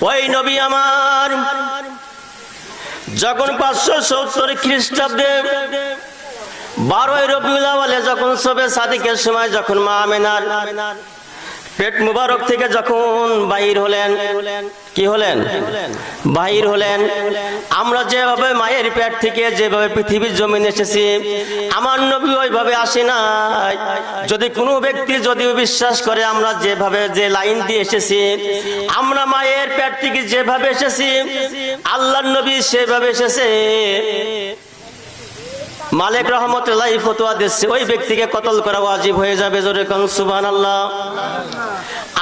ওই নবী আমার যখন 570 খ্রিস্টাব্দে 12 রবিউল আউয়ালে যখন শবে সাদিকের সময় যখন মা আমেনার পেট মুবারক থেকে যখন বাহির হলেন, কি হলেন? বাহির হলেন। আমরা যেভাবে মায়ের পেট থেকে যেভাবে পৃথিবীর জমিনে এসেছি, আমার নবী ওইভাবে আসে নাই। যদি কোনো ব্যক্তি যদিও বিশ্বাস করে আমরা যেভাবে যে লাইন দিয়ে এসেছি, আমরা মায়ের পেট থেকে যেভাবে এসেছি, আল্লাহর নবী সেভাবে এসেছে, মালিক রহমতুল্লাহ ফতোয়া দিচ্ছে ওই ব্যক্তিকে কতল করা ওয়াজিব হয়ে যাবে। জোরে কোন সুবহানাল্লাহ।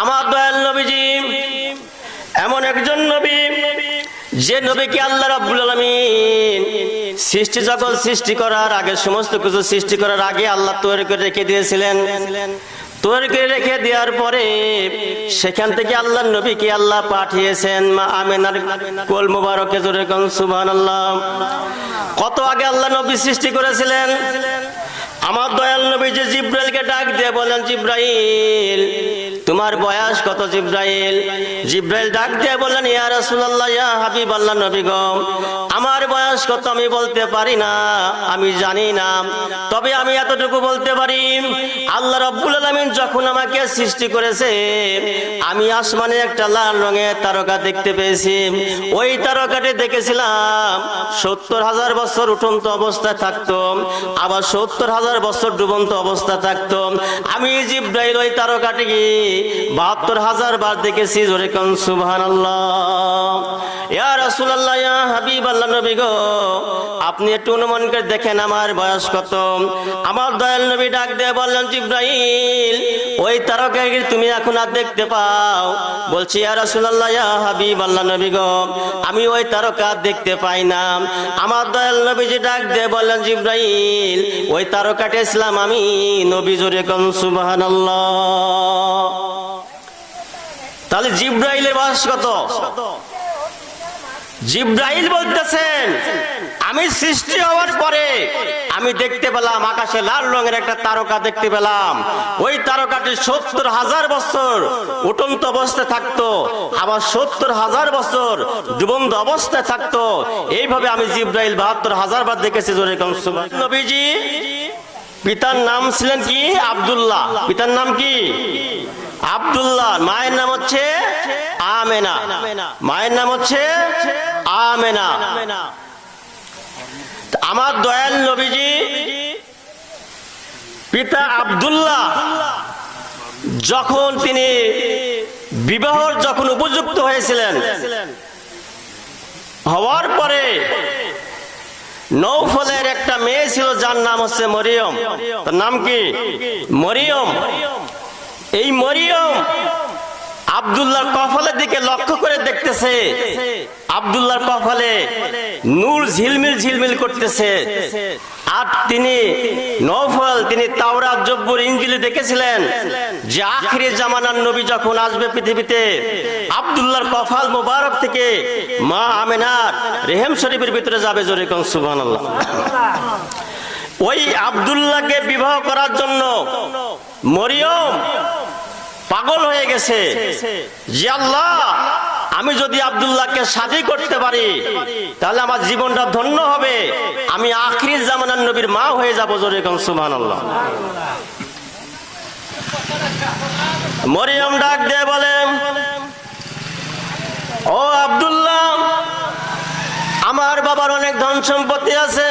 আমার দয়াল নবীজি এমন একজন নবী, যে নবীকে আল্লাহ রাব্বুল আলামিন সৃষ্টি জগৎ সৃষ্টি করার আগে, সমস্ত কিছু সৃষ্টি করার আগে আল্লাহ তৈরি করে রেখে দিয়েছিলেন। তৈরি করে রেখে দেওয়ার পরে সেখান থেকে আল্লাহর নবীকে আল্লাহ পাঠিয়েছেন মা আমেনার কোল মুবারকে। জোরে কোন সুবহানাল্লাহ। কত আগে আল্লাহ নবী সৃষ্টি করেছিলেন। আমার দয়াল নবী যে জিব্রাইলকে ডাক দিয়ে বলেন, জিব্রাইল তোমার বয়স কত? জিব্রাইল ডাক দিয়ে বললেন, ইয়া রাসূলুল্লাহ, ইয়া হাবিবাল্লাহ, নবী গো আমার বয়স কত আমি বলতে পারি না, আমি জানি না, তবে আমি এতটুকু বলতে পারি, আল্লাহ রাব্বুল আলামিন যখন আমাকে সৃষ্টি করেছে, আমি আসমানে একটা লাল রঙের তারকা দেখতে পেয়েছি। ওই তারকাটি দেখেছিলাম 70,000 বছর উঠন্ত অবস্থায় থাকতো, আবার 70,000 বছর ডুবন্ত অবস্থা থাকতো। আমি জিব্রাইল ওই তারকাটিকে 72,000 বার দেখেছি। জোরে কোন সুবহানাল্লাহ। ইয়া রাসূলুল্লাহ, ইয়া হাবিবাল্লাহ, নবী গো আপনি একটু অনুমান করে দেখেন আমার বয়স কত। আমার দয়াল নবী ডাক দিয়ে বললেন, জিব্রাইল ওই তারকাকে তুমি এখন আর দেখতে পাও? বলছি, ইয়া রাসূলুল্লাহ, ইয়া হাবিবাল্লাহ, নবী গো আমি ওই তারকা দেখতে পাই না। আমার দয়াল নবীজি ডাক দিয়ে বললেন, জিব্রাইল ওই তারকাটা ইসলাম আমি নবী। জোরে কোন সুবহানাল্লাহ। তাহলে জিব্রাইলের বয়স কত? জিব্রাইল বলতেছেন, আমি সৃষ্টি হওয়ার পরে আমি দেখতে পেলাম আকাশে লাল রঙের একটা তারকা দেখতে পেলাম। ওই তারকাটি 70,000 বছর উঠন্ত অবস্থায় থাকতো, আবার 70,000 বছর ডুবন্ত অবস্থায় থাকতো। এইভাবে আমি জিব্রাইল 72,000 বার দেখেছি। জোরে কোন সুবহানাল্লাহ। নবীজি পিতার নাম ছিলেন কি? আব্দুল্লাহ। পিতার নাম কি? আব্দুল্লাহ। মায়ের নাম হচ্ছে আমেনা। মায়ের নাম হচ্ছে আমেনা। আমার দয়াল নবীজি পিতা আব্দুল্লাহ যখন তিনি বিবাহর যখন উপযুক্ত হয়েছিলেন, হওয়ার পরে নৌফলের একটা মেয়ে ছিল যার নাম হচ্ছে মরিয়ম। তার নাম কি? মরিয়ম। এই মরিয়ম আব্দুল্লাহর কপালের দিকে লক্ষ্য করে দেখতেছে, আব্দুল্লাহর কপালে নূর ঝিলমিল ঝিলমিল করতেছে। আর তিনি নৌফল, তিনি তাওরাত, জব্বুর, ইনজিলে দেখেছিলেন যে আখিরি জামানার নবী যখন আসবে পৃথিবীতে, আব্দুল্লাহর কপাল মোবারক থেকে মা আমেনার রেহেম শরীফের ভিতরে যাবে। জোরে কোন সুবহানাল্লাহ। ওই আব্দুল্লাহকে বিবাহ করার জন্য মরিয়ম পাগল হয়ে গেছে যে আল্লাহ, আমি যদি আব্দুল্লাহকে শাদী করতে পারি তাহলে আমার জীবনটা ধন্য হবে, আমি আখিরি জামানার নবীর মা হয়ে যাব। জোরে কোন সুবহানাল্লাহ। মরিয়ম ডাক দিয়ে বলে, ও আব্দুল্লাহ, আমার বাবার অনেক ধন সম্পত্তি আছে,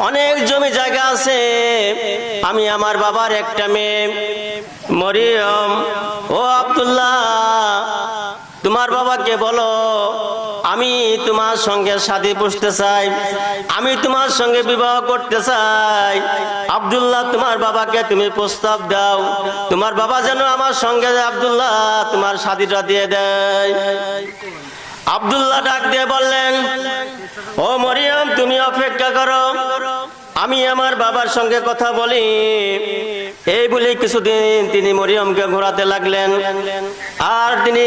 অনেক জমি জায়গা আছে, আমি আমার বাবার একটা মেয়ে। মরিয়ম, ও আব্দুল্লাহ, তোমার বাবাকে বলো আমি তোমার সঙ্গে শাদী বসতে চাই, আমি তোমার সঙ্গে বিবাহ করতে চাই। আব্দুল্লাহ, তোমার বাবাকে তুমি প্রস্তাব দাও, তোমার বাবা যেন আমার সঙ্গে আব্দুল্লাহ তোমার শাদীটা দিয়ে দেয়। আব্দুল্লাহ ডাক দিয়ে বললেন, ও মরিয়ম, তুমি অপেক্ষা করো, আমি আমার বাবার সঙ্গে কথা বলি। এই বলে কিছুদিন তিনি মরিয়মকে ঘোরাতে লাগলেন। আর তিনি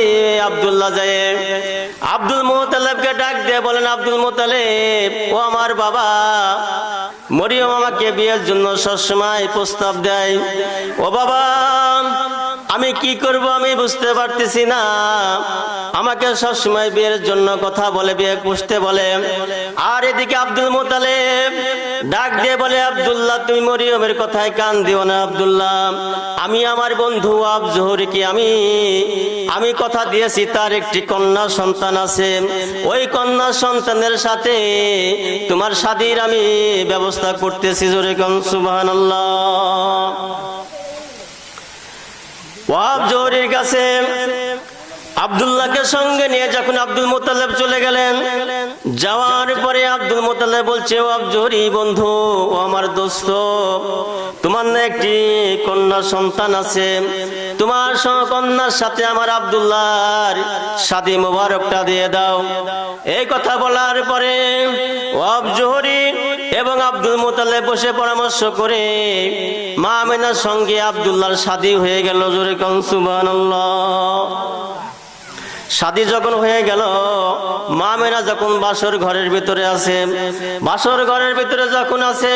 আব্দুল্লাহ যায় আব্দুল মুতালিবকে ডাক দিয়ে বলেন, আব্দুল মুতালিব, ও আমার বাবা, মরিয়ম আমাকে বিয়ের জন্য সবসময় প্রস্তাব দেয়। ও বাবা, আমি কি করব আমি বুঝতে পারতেছি না। আমাকে সবসময় বিয়ের জন্য কথা বলে, বিয়ে করতে বলে। আর এদিকে আব্দুল মুত্তালিব ডাক দিয়ে বলে, আব্দুল্লাহ তুমি মরিয়মের কথায় কান দিও না। আব্দুল্লাহ, আমি আমার বন্ধু আব জোহরকে আমি কথা দিয়েছি, তার একটি কন্যা সন্তান আছে। ওই কন্যা সন্তানের সাথে তোমার শাদীর আমি ব্যবস্থা করতেছি। জোরে কোন সুবহানাল্লাহ। ওয়াব জোহরের কাছে আব্দুল্লাহকে সঙ্গে নিয়ে যখন আব্দুল মুত্তালিব চলে গেলেন, যাওয়ার পরে আব্দুল মুত্তালিব বলছে, ও আবজোহরি বন্ধু, ও আমার দোস্ত, তোমার না একটি কন্যা সন্তান আছে, তোমার কন্যার সাথে আমার আব্দুল্লাহর শাদী মোবারকটা দিয়ে দাও। এই কথা বলার পরে ও আবজোহরি এবং আব্দুল মুত্তালিব বসে পরামর্শ করে মা আমেনার সঙ্গে আব্দুল্লাহর শাদী হয়ে গেল। জোরে কোন সুবহানাল্লাহ। শাদী যখন হয়ে গেল, মা আমেনা যখন বাসর ঘরের ভিতরে আছে, বাসর ঘরের ভিতরে যখন আছে,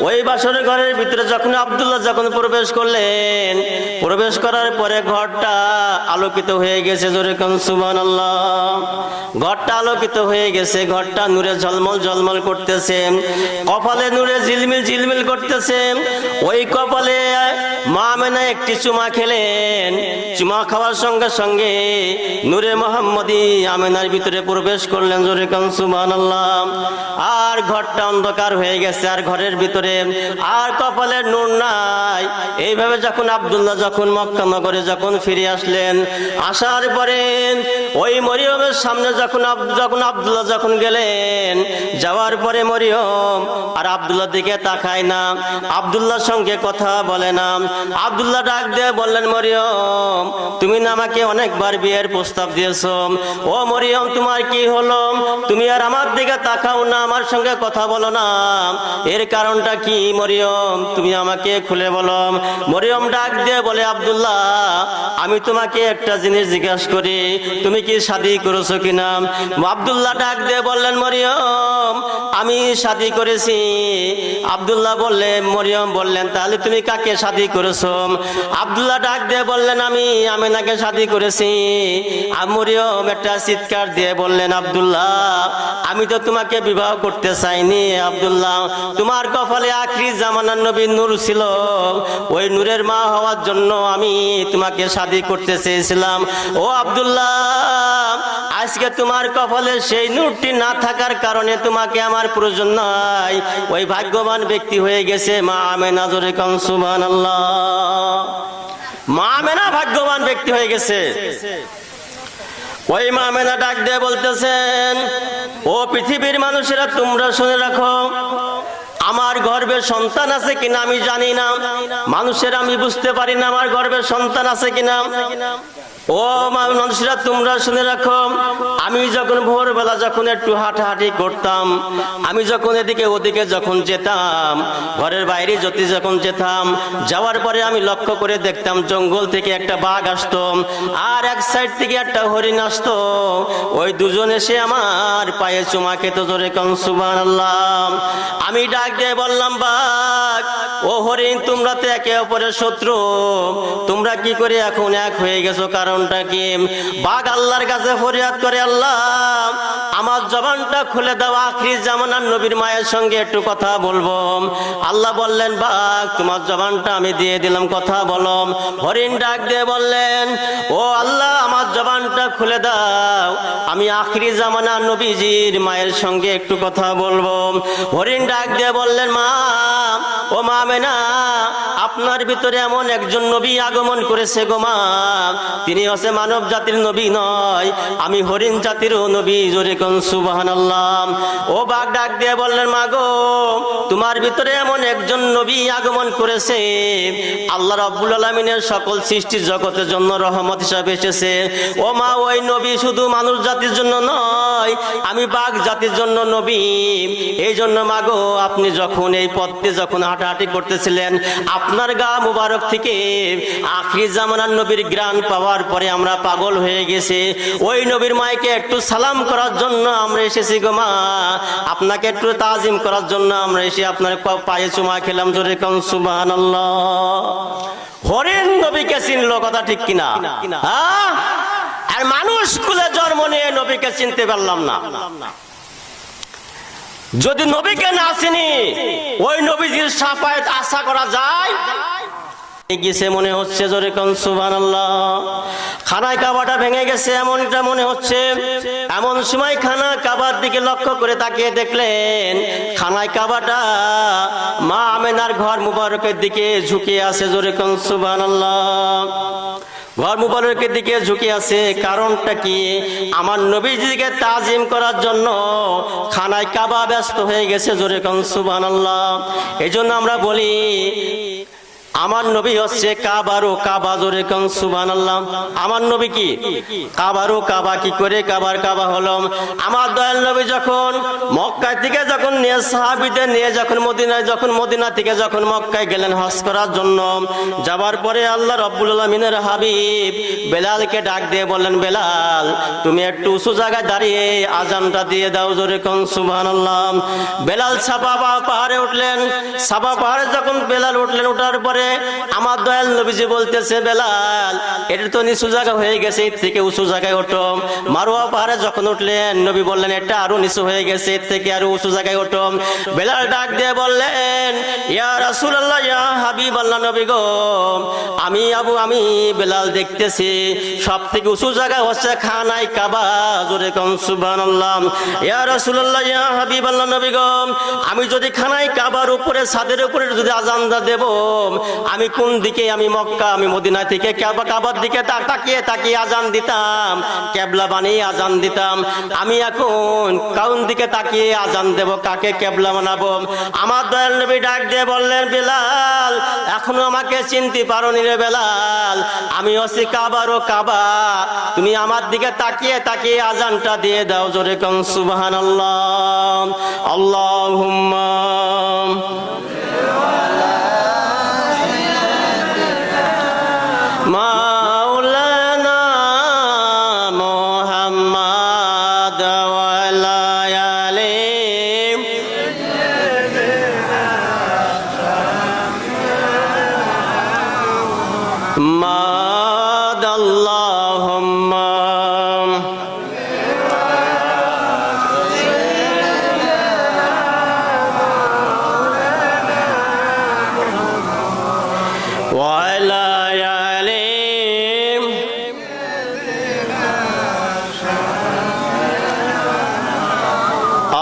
ওই বাসর ঘরের ভিতরে যখন আব্দুল্লাহ যখন প্রবেশ করলেন, প্রবেশ করার পরে ঘরটা আলোকিত হয়ে গেছে। জোরে কোন সুবহানাল্লাহ। ঘরটা আলোকিত হয়ে গেছে, ঘরটা নূরে ঝলমল ঝলমল করতেছে, কপালে নূরে ঝিলমিল ঝিলমিল করতেছে। ওই কপালে মা আমেনা একটি চুমা খেলেন। চুমা খাওয়ার সঙ্গে সঙ্গে নূরে মুহাম্মদী আমেনার ভিতরে প্রবেশ করলেন। জোরে কোন সুবহানাল্লাহ। আর ঘরটা অন্ধকার হয়ে গেছে, আর ঘরের ভিতরে আর কপালের নূর নাই। এইভাবে যখন আব্দুল্লাহ যখন মক্কা নগরে যখন ফিরে আসলেন, আসার পরে ওই মরিয়মের সামনে যখন আব্দুল্লাহ যখন গেলেন, যাওয়ার পরে মরিয়ম আর আব্দুল্লাহ দিকে তাকায় না, আব্দুল্লাহর সঙ্গে কথা বলে না। আব্দুল্লাহ ডাক দিয়ে বললেন, মরিয়ম, তুমি না আমাকে অনেকবার বিয়ের প্রস্তাব দিয়েছো, ও মরিয়ম তোমার কি হলো? তুমি আর আমার দিকে তাকাও না, আমার সঙ্গে কথা বলো না, এর কারণটা কি মরিয়ম? তুমি আমাকে খুলে বলো। মরিয়ম ডাক দিয়ে বলে, আব্দুল্লাহ, আমি তোমাকে একটা জিনিস জিজ্ঞাসা করি, তুমি কি শাদী করেছো কিনা? আব্দুল্লাহ ডাক দিয়ে বললেন, মরিয়ম, আমি শাদী করেছি। আব্দুল্লাহ বললেন, মরিয়ম বললেন, তাহলে তুমি কাকে শাদী করেছো? আব্দুল্লাহ ডাক দিয়ে বললেন, আমি আমেনাকে শাদী করেছি। মরিয়ম একটা চিৎকার দিয়ে বললেন, আব্দুল্লাহ, আমি তো তোমাকে বিবাহ করতে চাইনি। আব্দুল্লাহ, তোমার কপালে আখিরি জামানার নবীর নূর ছিল, ওই নূরের মা হওয়ার জন্য আমি তোমাকে শাদী করতে চেয়েছিলাম। ও আব্দুল্লাহ, আজকে তোমার কপালে সেই নূরটি না থাকার কারণে তোমাকে আমার প্রয়োজন নাই। ওই ভাগ্যবান ব্যক্তি হয়ে গেছে মা আমেনা। জোরে কোন সুবহানাল্লাহ। মা আমেনা ভাগ্যবান ব্যক্তি হয়ে গেছে। ওই মা আমেনা ডাক দিয়ে বলতেছেন, ও পৃথিবীর মানুষেরা, তোমরা শুনে রাখো, আমার গর্ভে সন্তান আছে কিনা আমি জানি না। মানুষের আমি বুঝতে পারি না আমার গর্ভে সন্তান আছে কিনা। ও মানুষরা, তোমরা শুনে রাখো, আমি যখন ভোরবেলা যখন একটু হাঁটাহাঁটি করতাম, আমি যখন এদিকে ওদিকে যখন যেতাম, ঘরের বাইরে যখন যেতাম, যাওয়ার পরে আমি লক্ষ্য করে দেখতাম জঙ্গল থেকে একটা বাঘ আসতো, আর এক সাইড থেকে একটা হরিণ আসতো। ওই দুজন এসে আমার পায়ে চুমা খেত। জোরে কোন সুবহানাল্লাহ। আমি ডাক দিয়ে বললাম, বাঘ ও হরিণ, তোমরা তো একে অপরের শত্রু, তোমরা কি করে এখন এক হয়ে গেছো? কারণটা কি? বাঘ আল্লাহর কাছে ফরিয়াদ করে, আল্লাহ, আমার জবানটা খুলে দাও, আখিরি জামানার নবীর মায়ের সঙ্গে একটু কথা বলবো। আল্লাহ বললেন, বাঘ, তোমার জবানটা আমি দিয়ে দিলাম, কথা বলো। হরিণ ডাক দিয়ে বললেন, ও আল্লাহ, আমার জবানটা খুলে দাও, আমি আখিরি জামানার নবীজির মায়ের সঙ্গে একটু কথা বলবো। হরিণ ডাক দিয়ে বললেন, মা, ও মা আমেনা, আপনার ভিতরে এমন একজন নবী আগমন করেছে গো মা, তিনি হচ্ছে মানব জাতির নবী নয়, আমি হরিণ জাতিরও নবী। জোরে কোন সুবহানাল্লাহ। ও বাঘ ডাক দিয়ে বললেন, মা গো, তোমার ভিতরে এমন একজন নবী আগমন করেছে, আল্লাহ রাব্বুল আলামিনের সকল সৃষ্টির জগতের জন্য রহমত হিসাবে এসেছে। ও মা, ওই নবী শুধু মানুষ জাতির জন্য নয়, আমি বাঘ জাতির জন্য নবী। এই জন্য মা গো, আপনি যখন এই পথে যখন হাঁটাহাঁটি করতেছিলেন, আপনার গা মুবারক থেকে আখিরি জামানার নবীর গ্রাণ পাওয়ার পরে আমরা পাগল হয়ে গেছে। ওই নবীর মাকে একটু সালাম করার জন্য জন্য আমরা এসেছি গো মা, আপনাকে একটু তাজিম করার জন্য আমরা এসে আপনার পায়ে চুমা খেলাম, জোরে কোন সুবহানাল্লাহ। হরিণ নবীকে চিনলো, কথা ঠিক কিনা? হ্যাঁ, আর মানুষ কুলে জন্ম নিয়ে নবীকে চিনতে পারলাম না। যদি নবীকে না চিনি ওই নবীজির শাফায়াত আশা করা যায়? গেছে মনে হচ্ছে, জোরে কোন সুবহানাল্লাহ। খানায় কাবাটা ভেঙে গেছে এমনটা মনে হচ্ছে। এমন সময় খানা কাবার দিকে লক্ষ্য করে তাকিয়ে দেখলেন খানায় কাবাটা মা আমেনার ঘর মুবারকের দিকে ঝুঁকে আছে, জোরে কোন সুবহানাল্লাহ। ঘর মুবারকের দিকে ঝুঁকে আছে, কারণটা কি? আমার নবীজিকে তাজিম করার জন্য খানায় কাবা ব্যস্ত হয়ে গেছে, জোরে কোন সুবহানাল্লাহ। এই জন্য আমরা বলি আমার নবী হচ্ছে কাবারও কাবা, জোরে কোন সুবহানাল্লাহ। আমার নবী কি কাবারও কাবা। কি করে কাবার কাবা হলো? আমার দয়াল নবী যখন মক্কা থেকে যখন নিয়ে সাহাবীদের নিয়ে যখন মদিনা থেকে যখন মক্কায় গেলেন হজ করার জন্য, যাবার পরে আল্লাহ রাব্বুল আলামিনের হাবিব বেলালকে ডাক দিয়ে বললেন, বেলাল তুমি একটু উঁচু জায়গায় দাঁড়িয়ে আজানটা দিয়ে দাও, জোরে কোন সুবহানাল্লাহ। বেলাল সাফা পাহাড়ে উঠলেন। সাফা পাহাড়ে যখন বেলাল উঠলেন, ওঠার পরে আমার দয়াল নবীজি বলতেছে, বেলাল এটা তো নিচু জায়গা হয়ে গেছে, এর থেকে উঁচু জায়গায় ওঠো। মারওয়া পাহাড়ে যখন উঠলেন নবী বললেন, এটা আরো নিচু হয়ে গেছে, এর থেকে আরো উঁচু জায়গায় ওঠো। বেলাল ডাক দিয়ে বললেন, ইয়া রাসূলুল্লাহ, ইয়া হাবিবাল্লাহ, নবী গো আমি বেলাল দেখতেছি সব থেকে উঁচু জায়গা হচ্ছে খানায় কাবা, জোরে কোন সুবহানাল্লাহ। ইয়া রাসূলুল্লাহ, ইয়া হাবিবাল্লাহ, নবী গো আমি যদি খানায় কাবার উপরে ছাদের উপরে যদি আজানটা দেব, আমি কোন দিকে? আমি মক্কা, আমি মদিনা থেকে কাবার দিকে তাকিয়ে তাকিয়ে আজান দিতাম, কেবলা বানিয়ে আজান দিতাম। আমি এখন কোন দিকে তাকিয়ে আজান দেব? কাকে কেবলা বানাবো? আমার দয়াল নবী ডাক দিয়ে বললেন, বেলাল এখনো আমাকে চিনতে পারোনি রে বেলাল, আমি হচ্ছি কাবারও কাবা, তুমি আমার দিকে তাকিয়ে তাকিয়ে আজানটা দিয়ে দাও, জোরে কোন সুবহানাল্লাহ। আল্লাহুম্মা মাওলানা মুহাম্মদ ওয়া আলা আলিহি মাদ আল্লাহুম্মা ওয়া আলা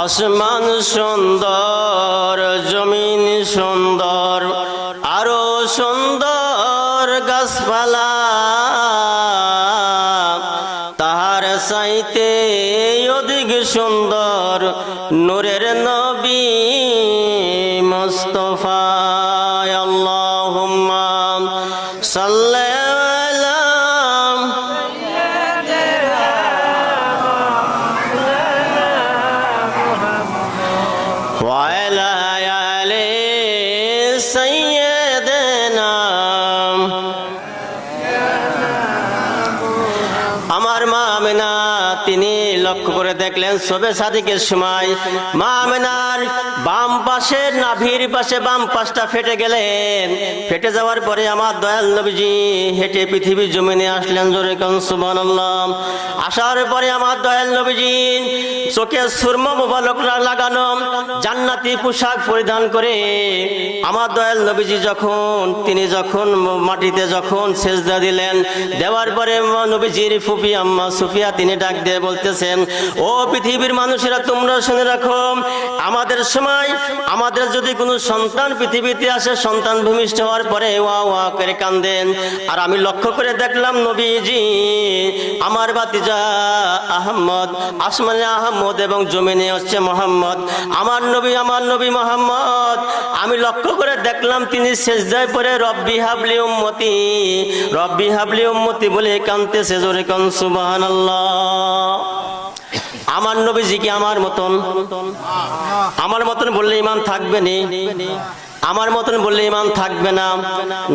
আসমান সুন্দর, জমিন সুন্দর, আরো সুন্দর গাছপালা, তাহার চাইতে অধিক সুন্দর নূরের নবী মুস্তাফা। আল্লাহুম্মা সাল্লি আমার মা আমেনা তিনি লক্ষ্য করে দেখলেন শবে সাদিকের সময় মা আমেনার বাম পাশে নাভির পাশে বাম পাশটা ফেটে গেলেন। ফেটে যাওয়ার পরে আমার দয়াল নবীজি হেঁটে পৃথিবীর জমিনে আসলেন, জোরে কোন সুবহানাল্লাহ। আসার পরে আমার দয়াল নবীজি চোখে সুরমা মুবারক লাগানো জান্নাতি পোশাক পরিধান করে আমার দয়াল নবীজি তিনি যখন মাটিতে যখন সেজদা দিলেন, দেওয়ার পরে নবীজির ফুফি আম্মা সুফিয়া তিনি ডাক দিয়ে বলতেছেন, ও পৃথিবীর মানুষেরা তোমরা শুনে রাখো, আমাদের সময় আমাদের যদি কোনো সন্তান পৃথিবীতে আসে, সন্তান ভূমিষ্ঠ হওয়ার পরে ওয়া ওয়া করে কান্দেন। আর আমি লক্ষ্য করে দেখলাম নবীজি আমার ভাতিজা আহমদ, আসমানে আহমদ এবং জমিনে হচ্ছে মোহাম্মদ, আমার নবী মোহাম্মদ, আমি লক্ষ্য করে দেখলাম তিনি সেজদায় পড়ে রব্বি হাবলি উম্মতি বলে কাঁদতেছে, জোরে কোন সুবহানাল্লাহ। আমার নবীজি কি আমার মতন বললে ইমান থাকবে নি? আমার মতন বললে ঈমান থাকবে না,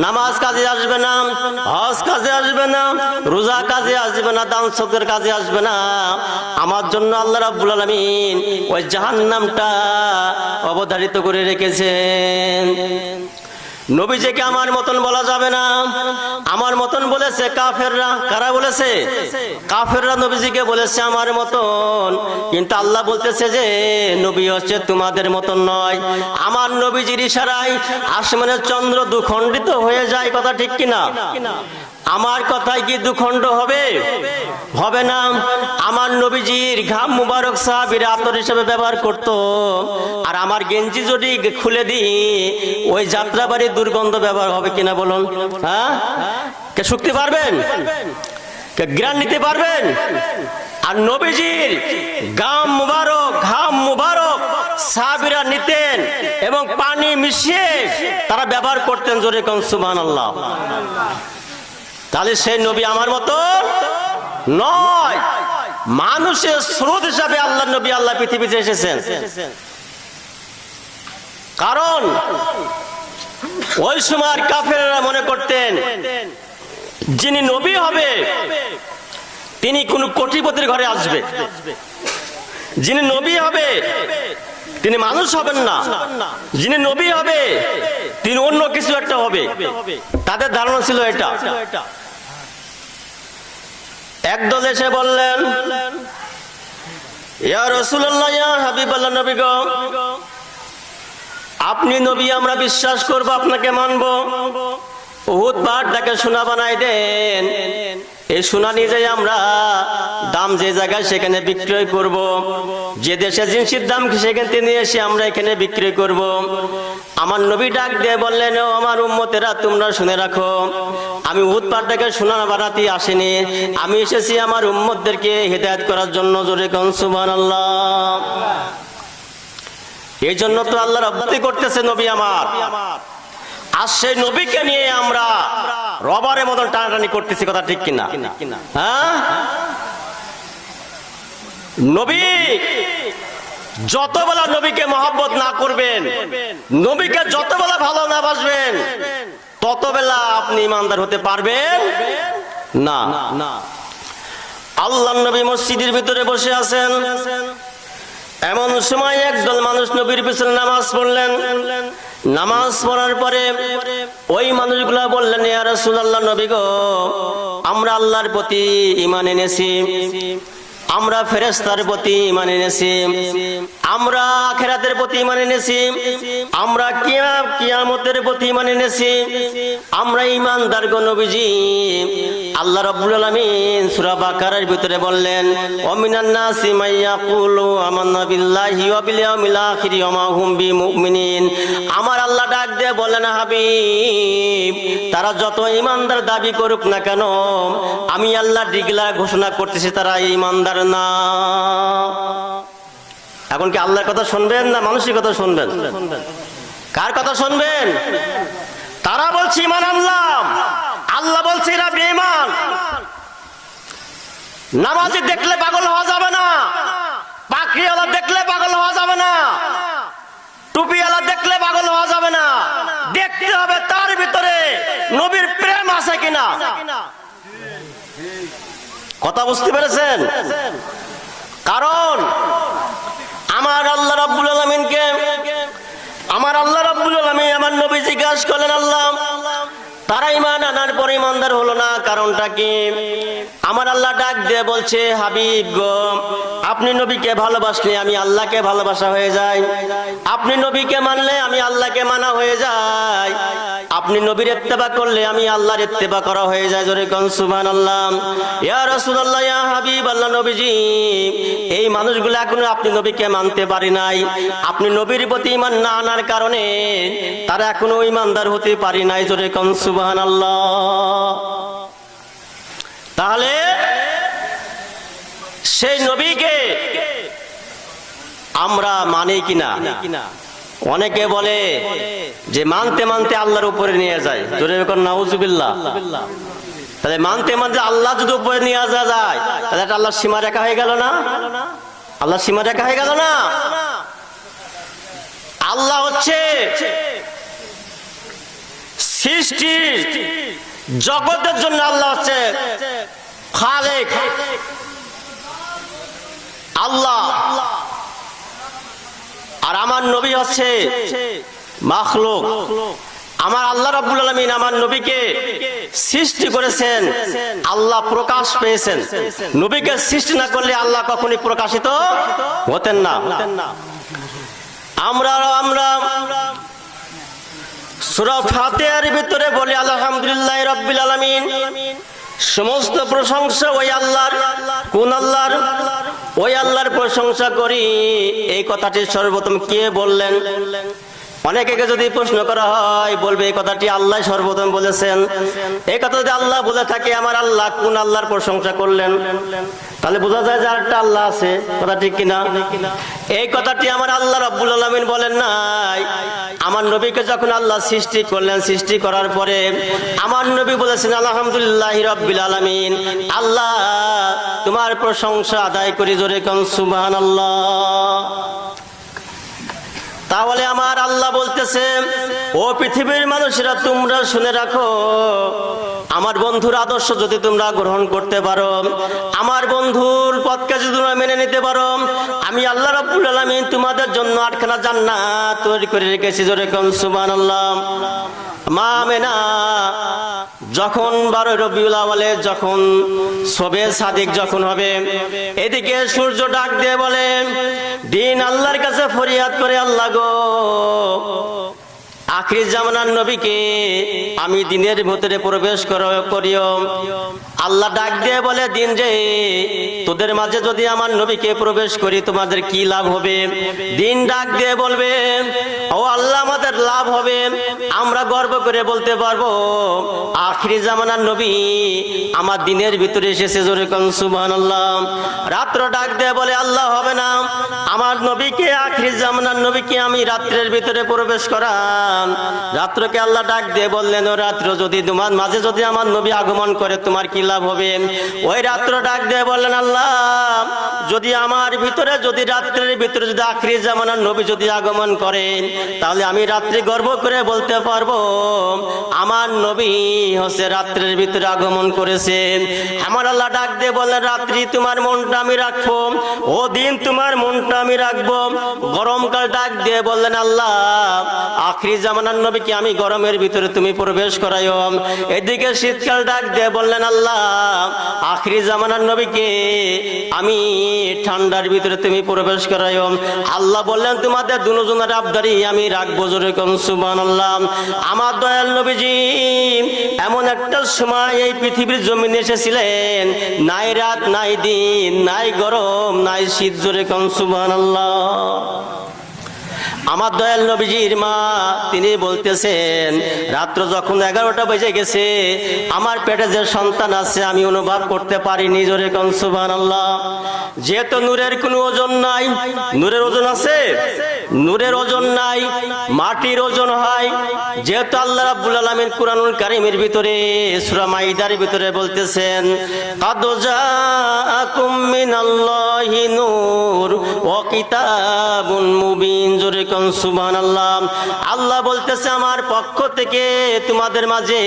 নামাজ কাজে আসবে না, হজ কাজে আসবে না, রোজা কাজে আসবে না, দান সদকার কাজে আসবে না। আমার জন্য আল্লাহ রাব্বুল আলামিন ওই জাহান্নামটা অবধারিত করে রেখেছেন। নবীজিকে আমার মতন বলা যাবে না। আমার মতন বলেছে কাফেররা। কারা বলেছে? কাফেররা নবীজিকে বলেছে আমার মতন। কিন্তু আল্লাহ বলতেছে যে নবী হচ্ছে তোমাদের মতন নয়। আমার নবীজির ইশারায় আসমানের চন্দ্র দুখণ্ডিত হয়ে যায়, কথা ঠিক কিনা? আমার কথায় কি দুখণ্ড হবে? হবে না। আমার নবীজির ঘাম মুবারক সাহাবীরা আতর হিসেবে ব্যবহার করত, আর আমার গেঞ্জি যদি খুলে দিই ওই যাত্রাবাড়ির দুর্গন্ধ ব্যবহার হবে কিনা বলুন? হ্যাঁ, কে শুকতে পারবেন? কে গ্রান নিতে পারবেন? আর নবীজির ঘাম মুবারক সাহাবীরা নিতেন এবং পানি মিশিয়ে তারা ব্যবহার করতেন। জোরে কোন সুবহানাল্লাহ। তাহলে সেই নবী আমার মতো নয়। মানুষের স্রোত হিসাবে আল্লাহ নবী আল্লাহ পৃথিবীতে এসেছেন। কারণ ওই সময় কাফেররা মনে করতেন যিনি নবী হবে তিনি কোন কোটিপতির ঘরে আসবে, যিনি নবী হবে তিনি মানুষ হবেন না, যিনি নবী হবে তিনি অন্য কিছু একটা হবে। তাদের ধারণা ছিল এটা। একদল এসে বললেন, ইয়া রাসূলুল্লাহ, ইয়া হাবিবাল্লাহ, নবী গো, আপনি নবী, আমরা বিশ্বাস করব, আপনাকে মানব। উহুদ পাহাড়টাকে সোনা বানাই দেন, এই সোনা নিয়ে যাই আমরা দাম যে জায়গায় সেখানে বিক্রয় করব। যে দেশে জিনিসের দাম সেখান থেকে নিয়ে এসে আমরা এখানে বিক্রয় করব। আমার নবী ডাক দিয়ে বললেন, ও আমার উম্মতেরা, তোমরা শুনে রাখো, আমি উহুদ পাহাড়টাকে সোনা বানাতে আসিনি, আমি এসেছি আমার উম্মতদেরকে হেদায়েত করার জন্য। জোরে কোন সুবহানাল্লাহ। এই জন্য তো আল্লাহ রাব্বুল করতেছে নবী আমার। আর সেই নবীকে নিয়ে আমরা রবারের মতন টানাটানি করতেছি, কথা ঠিক কিনা? হ্যাঁ, নবী যত বেলা নবীকে মহব্বত না করবেন, নবীকে যত বেলা ভালো না বাসবেন, তত বেলা আপনি ইমানদার হতে পারবেন না। আল্লাহর নবী মসজিদের ভিতরে বসে আছেন, এমন সময় একদল মানুষ নবীর পিছনে নামাজ পড়লেন। নামাজ পড়ার পরে ওই মানুষগুলা বললেন, ইয়া রাসূলুল্লাহ, নবী গো, আমরা আল্লাহর প্রতি ঈমান এনেছি, আমরা ফেরেশতার প্রতি ঈমান এনেছি, আমরা আখিরাতের প্রতি ঈমান এনেছি, আমরা কিয়ামতের প্রতি ঈমান এনেছি, আমরা ঈমানদার গো নবীজি। আল্লাহ রাব্বুল আলামিন সূরা বাকারার ভিতরে বললেন, ওয়া মিনান নাসি মান ইয়াকুলু আমান্না বিল্লাহি ওয়া বিল ইয়াউমিল আখির ওয়া মা হুম বিমুমিনিন। আমার আল্লাহ ডাক দিয়ে বললেন, হাবিব, তারা যত ঈমানদার দাবি করুক না কেন, আমি আল্লাহ ডিক্লেয়ার ঘোষণা করতেছি তারা ঈমানদার না। এখন কি আল্লাহর কথা শুনবেন না মানুষের কথা শুনবেন? কার কথা শুনবেন? তারা বলছে ঈমান আনলাম, আল্লাহ বলছে এরা বেঈমান। নামাজি দেখলে পাগল হওয়া যাবে না, পাকড়িওয়ালা দেখলে পাগল হওয়া যাবে না, টুপিওয়ালা দেখলে পাগল হওয়া যাবে না। দেখতে হবে তার ভিতরে নবীর প্রেম আছে কিনা। কথা বুঝতে পেরেছেন? কারণ আমার আল্লাহ রাব্বুল আলামিনকে আমার নবী জিজ্ঞাসা করলেন, আল্লাহ, তারা ঈমান আনার পর ঈমানদার হলো না, কারণটা কি? আমার আল্লাহ ডাক দিয়ে বলছে, হাবিব গো, আপনি নবীকে ভালোবাসলে আমি আল্লাহকে ভালোবাসা হয়ে যায়, আপনি নবীকে মানলে আমি আল্লাহকে মানা হয়ে যায়, আপনি নবীর ইত্তেবা করলে আমি আল্লাহর ইত্তেবা করা হয়ে যায়। জোরে কোন সুবহানাল্লাহ। ইয়া রাসূলুল্লাহ, ইয়া হাবিবাল্লাহ, নবীজি, এই মানুষগুলো এখনো আপনি নবীকে মানতে পারে নাই। আপনি নবীর প্রতি ঈমান না আনার কারণে তারা এখনো ঈমানদার হতে পারে নাই। জোরে কোন সুবহানাল্লাহ। তাহলে সেই নবীকে আমরা মানি কিনা? অনেকে বলে যে মানতে মানতে আল্লাহর উপরে নিয়ে যায়। জোরে বলেন নাউজুবিল্লাহ। তাহলে মানতে মানতে আল্লাহ যদি উপরে নিয়ে আসা যায়, তাহলে এটা আল্লাহর সীমা রেখা হয়ে গেল না? আল্লাহর সীমা রেখা হয়ে গেল না? আল্লাহ হচ্ছে সৃষ্টি জগতের জন্য আল্লাহ হচ্ছে খালেক, আল্লাহ, আর আমার নবী হচ্ছে মাখলুক। আমার আল্লাহ রাব্বুল আলামিন আমার নবীকে সৃষ্টি করেছেন, আল্লাহ প্রকাশ পেয়েছেন। নবীকে সৃষ্টি না করলে আল্লাহ কখনই প্রকাশিত হতেন না। আমরা সূরা ফাতিহার ভিতরে বলি আলহামদুলিল্লাহি রাব্বিল আলামিন, সমস্ত প্রশংসা ওই আল্লাহর। কোন আল্লাহর? ওই আল্লাহর প্রশংসা করি। এই কথাটি সর্বপ্রথম কে বললেন? অনেকে যদি প্রশ্ন করা হয় বলবে এই কথাটি আল্লাহ সর্বপ্রথম বলেছেন। এই কথা যদি আল্লাহ বলে থাকে, আমার আল্লাহ কোন আল্লাহর প্রশংসা করলেন? তাহলে বোঝা যায় যে আরেকটা আল্লাহ আছে। কথা ঠিক কিনা? এই কথাটি আমার আল্লাহ রাব্বুল আলামিন বলেন নাই। আমার নবীকে যখন আল্লাহ সৃষ্টি করলেন, সৃষ্টি করার পরে আমার নবী বলেছেন আলহামদুলিল্লাহি রাব্বিল আলামিন, আল্লাহ তোমার প্রশংসা আদায় করি, জোরে কোন সুবহানাল্লাহ। তাহলে আমার আল্লাহ বলতেছে, ও পৃথিবীর মানুষেরা তোমরা শুনে রাখো, আমার বন্ধুর আদর্শ যদি তোমরা গ্রহণ করতে পারো, আমার বন্ধুর পথকে যদি তোমরা মেনে নিতে পারো, আমি আল্লাহ রাব্বুল আলামিন তোমাদের জন্য 8খানা জান্নাত তৈরি করে রেখেছি, জোরে কোন সুবহানাল্লাহ। মা আমেনা যখন 12 রবিউল আউয়ালে যখন শবে সাদিক যখন হবে, এদিকে সূর্য ডাক দিয়ে বলে, দিন আল্লাহর কাছে ফরিয়াদ করে, আল্লাহ গো, আখির জামানার নবীকে আমি দিনের ভিতরে প্রবেশ করিও। আল্লাহ ডাক দিয়ে বলে, দিন রে, তোদের মাঝে যদি আমার নবীকে প্রবেশ করি তোমাদের কি লাভ হবে? দিন ডাক দিয়ে বলবে, ও আল্লাহ, আমাদের লাভ হবে, আমরা গর্ব করে বলতে পারবো আখির জামানার নবী আমার দিনের ভিতরে এসেছে, জোরে কোন সুবহানাল্লাহ। রাত্র ডাক দিয়ে বলে, আল্লাহ হবে না, আমার নবীকে আখির জামানার নবীকে আমি রাত্রের ভিতরে প্রবেশ করাম। রাত্রকে আল্লাহ ডাক দিয়ে বললেন, ও রাত্র, যদি তোমার মাঝে যদি আমার নবী আগমন করে তোমার কি লাভ হবে? ওই রাত্র ডাক দিয়ে বললেন, আল্লাহ, যদি আমার ভিতরে যদি রাত্রের ভিতরে যদি আখির জামানার নবী যদি আগমন করেন, তাহলে আমি রাত্রি গর্ব করে বলতে পারবো আমার নবী হচ্ছে রাত্রের ভিতরে আগমন করেছেন। আমার আল্লাহ ডাক দিয়ে বললেন, রাত্রি তোমার মনটা আমি রাখবো, ও দিন তোমার মনটা আমি রাখবো। গরমকাল ডাক দিয়ে বললেন, আল্লাহ, আখির জামানার নবীকে আমি গরমের ভিতরে তুমি প্রবেশ করাইও। এদিকে শীতকাল ডাক দিয়ে বললেন, আল্লাহ, আখির জামানার নবীকে আমি ঠান্ডার ভিতরে তুমি প্রবেশ করাইও। আল্লাহ বললেন, তোমাদের দুজনের আবদারি আমি রাখবো, জোরে কোন সুবহানাল্লাহ। আমার দয়াল নবীজি এমন একটা সময় এই পৃথিবীর জমিনে এসেছিলেন, নাই রাত নাই দিন, নাই গরম নাই শীত, জোরে কোন সুবহানাল্লাহ। আমার দয়াল নবীজির মা তিনি বলতেছেন, রাত্র যখন 11টা বেজে গেছে, আমার পেটে যে সন্তান আছে আমি অনুভব করতে পারিনি, জোরে কোন সুবহানাল্লাহ। যেহেতু নূরের কোনো ওজন নাই, নূরের ওজন আছে? নূরের ওজন নাই, মাটির ওজন হয়। যেহেতু আল্লাহ রাব্বুল আলামিন কুরআনুল কারীমের ভিতরে সূরা মাইদার ভিতরে বলতেছেন, কাদ জাআকুম মিনাল্লাহি নূর ওয়া কিতাবুন মুবিন, জোরে কোন সুবহানাল্লাহ। আল্লাহ বলতেছে, আমার পক্ষ থেকে তোমাদের মাঝে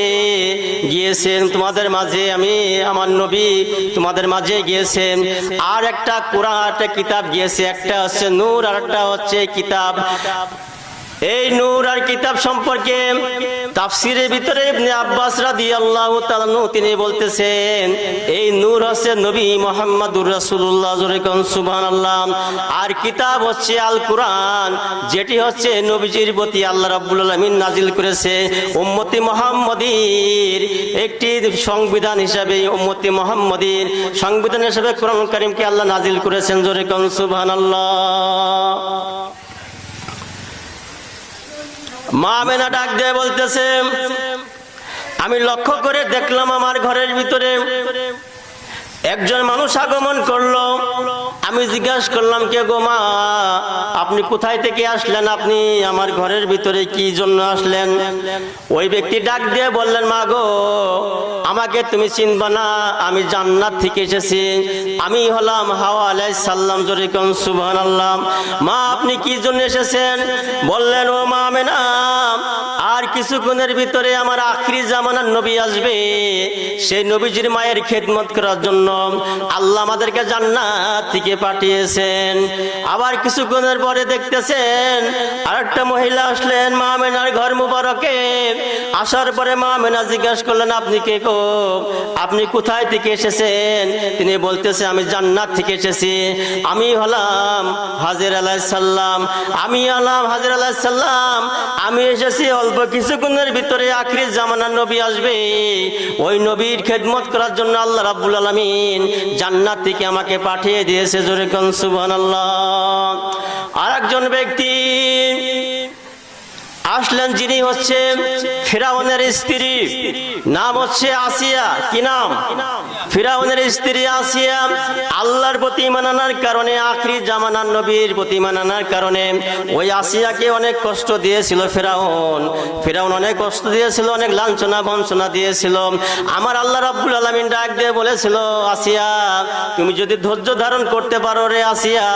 গিয়েছেন, তোমাদের মাঝে আমি আমার নবী তোমাদের মাঝে গিয়েছেন। আর একটা কোরআন, একটা কিতাব গিয়েছে, একটা হচ্ছে নূর আর একটা হচ্ছে কিতাব। এই নূর আর কিতাব সম্পর্কে তাফসীরের ভিতরে ইবনে আব্বাস রাদিয়াল্লাহু তাআলা তিনি বলতেছেন, এই নূর হচ্ছে নবী মুহাম্মদুর রাসূলুল্লাহ, জোরে কোন সুবহানাল্লাহ। আর কিতাব হচ্ছে আল কোরআন, যেটি হচ্ছে নবীজির প্রতি আল্লাহ রাব্বুল আলামিন নাজিল করেছে উম্মতি মুহাম্মদীর একটি সংবিধান হিসাবে। উম্মতি মুহাম্মদীর সংবিধান হিসাবে কোরআনুল কারীমকে আল্লাহ নাজিল করেছেন, জোরে কোন সুবহানাল্লাহ। মা আমেনা ডাক দিয়ে বলতেছে, আমি লক্ষ্য করে দেখলাম আমার ঘরের ভিতরে একজন মানুষ আগমন করলো। আমি জিজ্ঞাসা করলাম, কে গো মা, আপনি কোথায় থেকে আসলেন? আপনি আমার ঘরের ভিতরে কি জন্য আসলেন? ওই ব্যক্তি ডাক দিয়ে বললেন, মা গো, আমাকে তুমি চিনবা না, আমি জান্নাত থেকে এসেছি, আমি হলাম হাওয়া আলাইহিস সালাম, জোরে কোন সুবহানাল্লাহ। মা, আপনি কি জন্য এসেছেন? বললেন, ও মা আমেনা, আর কিছুক্ষণের ভিতরে আমার আখিরি জামানার নবী আসবে, সেই নবীজির মায়ের খেদমত করার জন্য আল্লাহ আমাদেরকে জান্নাত থেকে পাঠিয়েছেন। আবার কিছুক্ষণের পরে দেখতেছেন আরেকটা মহিলা আসলেন মা আমেনার ঘর মুবারকে। আসার পরে মা আমেনা জিজ্ঞাসা করলেন, আপনি কে গো? আপনি কোথায় থেকে এসেছেন? তিনি বলতেছে, আমি জান্নাত থেকে এসেছি। আমি হলাম হাজের আলাইহিস সালাম। আমি এসেছি অল্প কিছুক্ষণের ভিতরে আখিরি জামানার নবী আসবে, ওই নবীর খেদমত করার জন্য আল্লাহ রাব্বুল আলামিন জান্নাত থেকে আমাকে পাঠিয়ে দিয়েছে। জোরে কোন সুবহানাল্লাহ। আরেকজন ব্যক্তি আসলেন, যিনি হচ্ছে ফিরাউনের স্ত্রী, নাম হচ্ছে আসিয়া। কি নাম? ফিরাউনের স্ত্রী আসিয়া। আল্লাহর প্রতি ঈমান আনার কারণে, আখিরি জামানার নবীর প্রতি ঈমান আনার কারণে ওই আসিয়াকে অনেক কষ্ট দিয়েছিল ফিরাউন অনেক কষ্ট দিয়েছিল, অনেক লাঞ্ছনা বঞ্চনা দিয়েছিল। আমার আল্লাহ রাব্বুল আলামিন ডাক দিয়ে বলেছিল, আসিয়া তুমি যদি ধৈর্য ধারণ করতে পারো রে আসিয়া,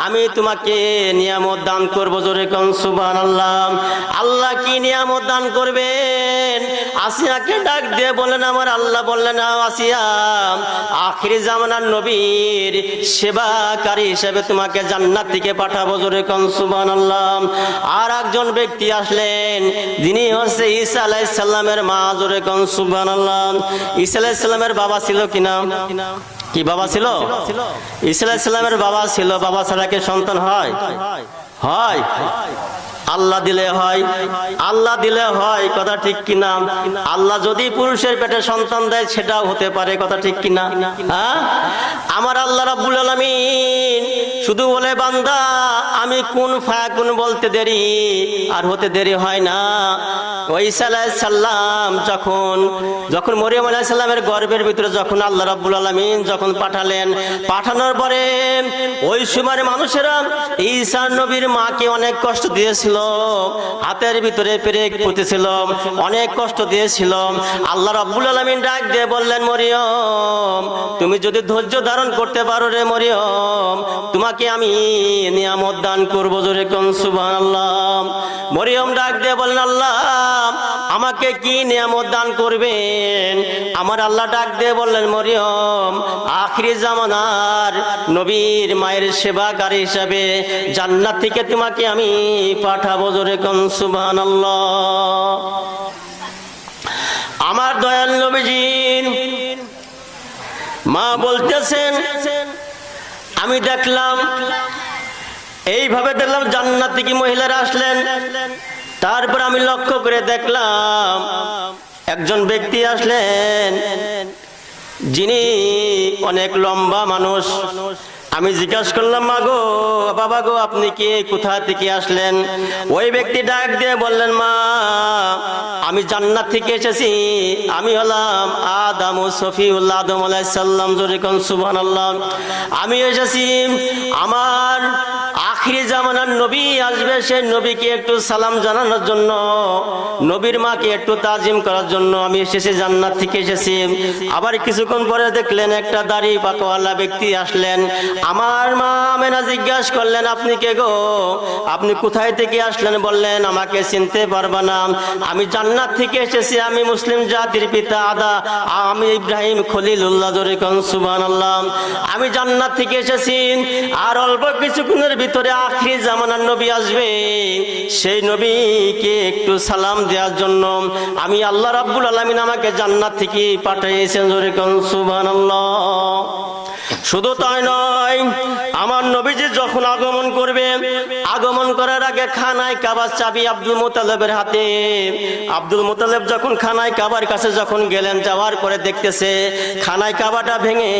আমি তোমাকে নিয়ামত দান করবো। জোরে কোন সুবহানাল্লাহ। আল্লাহ কি নিয়ামত দান করবেন? আসিয়াকে ডাক দিয়ে বলেন, আমার আল্লাহ বললেন, আসিয়া আখিরি জামানার নবীর সেবাকারী হিসেবে তোমাকে জান্নাত থেকে পাঠাবো। জোরে কোন সুবহানাল্লাহ। আর একজন ব্যক্তি আসলেন, যিনি হচ্ছে ঈসা আলাইহিস সালামের মা। জোরে কোন সুবহানাল্লাহ। ঈসা আলাইহিস সালামের বাবা ছিল কিনা? কি বাবা ছিল? ঈসা আলাইহিস সালামের বাবা ছিল। বাবা ছাড়া কি সন্তান হয়? হয়। আল্লাহ দিলে হয়, আল্লাহ দিলে হয়। কথা ঠিক কিনা? আল্লাহ যদি পুরুষের পেটে সন্তান দেয় সেটাও হতে পারে। কথা ঠিক কিনা? হ্যাঁ। আমার আল্লাহ রাব্বুল আলামিন শুধু বলে, বান্দা আমি কুন ফায়াকুন বলতে দেরি আর হতে দেরি হয় না। ঈসা আলাইহিস সালাম যখন মরিয়ম আলাইহিস সালামের গর্ভের ভিতরে যখন আল্লাহ রাব্বুল আলামিন যখন পাঠালেন, পাঠানোর পরে ওই সময়ের মানুষেরা ঈসা নবীর মাকে অনেক কষ্ট দিয়েছিল, হাতের ভিতরে পেরেক পুঁতেছিল, অনেক কষ্ট দিয়েছিল। আল্লাহ রাব্বুল আলামিন ডাক দিয়ে বললেন, মরিয়ম তুমি যদি ধৈর্য ধারণ করতে পারো রে মরিয়ম, তোমাকে আমি নিয়ামত দান করবো। জোরে কোন সুবহানাল্লাহ। মরিয়ম ডাক দিয়ে বললেন, আল্লাহ আমাকে কি নিয়ামত দান করবেন? আমার আল্লাহ ডাক দিয়ে বললেন, মরিয়ম আখিরি জামানার নবীর মায়ের সেবাকারী হিসাবে জান্নাত থেকে তোমাকে আমি পাঠাবো। জোরে কোন সুবহানাল্লাহ। আমার দয়াল নবীজি মা বলতেছেন, আমি দেখলাম, এইভাবে দেখলাম জান্নাত থেকে মহিলারা আসলেন। তারপর আমি লক্ষ্য করে দেখলাম একজন ব্যক্তি আসলেন, যিনি অনেক লম্বা মানুষ। আমি জিজ্ঞাসা করলাম, মা গো, বাবা গো, আপনি কি কোথা থেকে আসলেন? ওই ব্যক্তি ডাক দিয়ে বললেন, মা আমি জান্নাত থেকে এসেছি। আমি হলাম আদম সফিউল্লাহ, আদম আলাইহিস সালাম। জোরে কোন সুবহানাল্লাহ। আমি এসেছি আমার আখিরি জামানার নবী আসবে, সেই নবীকে একটু সালাম জানানোর জন্য, নবীর মাকে একটু তাজিম করার জন্য আমি এসেছি, জান্নাত থেকে এসেছি। আবার কিছুক্ষণ পরে দেখলেন একটা দাড়ি পাকওয়ালা ব্যক্তি আসলেন। আমার মা আমেনা জিজ্ঞাসা করলেন, আপনি কে গো? আপনি কোথায় থেকে আসলেন? বললেন, আমাকে চিনতে পারবা না, আমি জান্নাত থেকে এসেছি, আমি মুসলিম জাতির পিতা আমি ইব্রাহিম খলিলুল্লাহ। জোরে কোন সুবহানাল্লাহ। আমি জান্নাত থেকে এসেছি, আর অল্প কিছুক্ষণের ভিতরে আখিরি জামানার নবী আসবে, সেই নবীকে একটু সালাম দেওয়ার জন্য আমি আল্লাহ রাব্বুল আলামিন আমাকে জান্নাত থেকে পাঠিয়েছেন। জোরে কোন সুবহানাল্লাহ। শুধু তাই নয়, আমার নবীজি যখন আগমন করবে, আগমন করার আগে খানায় কাবার চাবি আব্দুল মুতালিবের হাতে। আব্দুল মুতালিব যখন খানায় কাবার কাছে যখন গেলেন, যাওয়ার পরে দেখতেছে খানায় কাবাটা ভেঙে